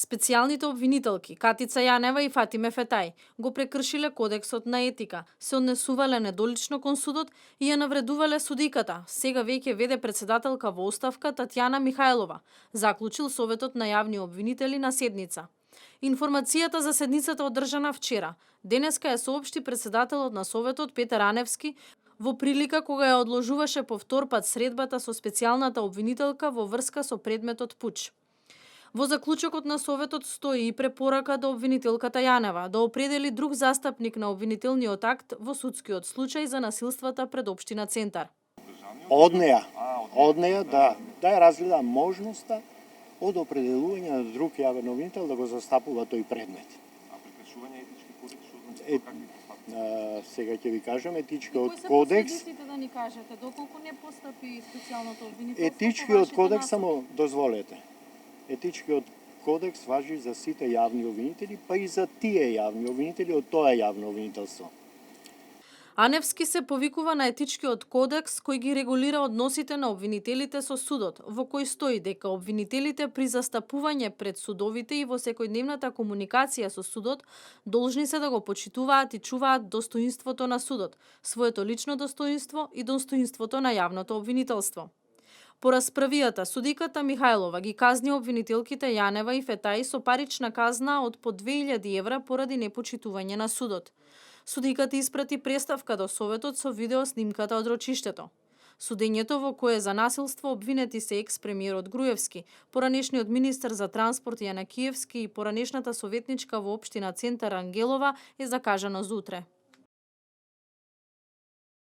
Специјалните обвинителки Катица Јанева и Фатиме Фетај го прекршиле кодексот на етика, се однесувале недолично кон судот и ја навредувале судиката, сега веќе веде председателка во оставка Татјана Михајлова, заклучил Советот на јавни обвинители на седница. Информацијата за седницата одржана вчера. Денеска ја соопшти председателот на Советот Петар Аневски во прилика кога ја одложуваше повтор пат средбата со специјалната обвинителка во врска со предметот пуч. Во заклучокот на Советот стои и препорака до обвинителката Јанева да определи друг застапник на обвинителниот акт во судскиот случај за насилствата пред општина Центар. Од неја да ја разгледа можноста од определување на друг јавен обвинител да го застапува тој предмет. А прекршување етички кодекс што значи Сега ќе ви кажам етичкиот кодекс. Кои се да ни кажете доколку не постапи специјалното обвинителство? Етичкиот кодекс само дозволете. Етичкиот кодекс важи за сите јавни обвинители, па и за тие јавни обвинители од тоа јавно обвинителство. Аневски се повикува на етичкиот кодекс кој ги регулира односите на обвинителите со судот, во кој стои дека обвинителите при застапување пред судовите и во секојдневната комуникација со судот должни се да го почитуваат и чуваат достоинството на судот, своето лично достоинство и достоинството на јавното обвинителство. По расправијата, судиката Михајлова ги казни обвинителките Јанева и Фетај со парична казна од по 2000 евра поради непочитување на судот. Судиката испрати преставка до Советот со видеоснимката од рочиштето. Судењето во кое за насилство обвинети се екс-премиерот Груевски, поранешниот министер за транспорт Јанакиевски и поранешната советничка во општина Центар Ангелова е закажано за утре.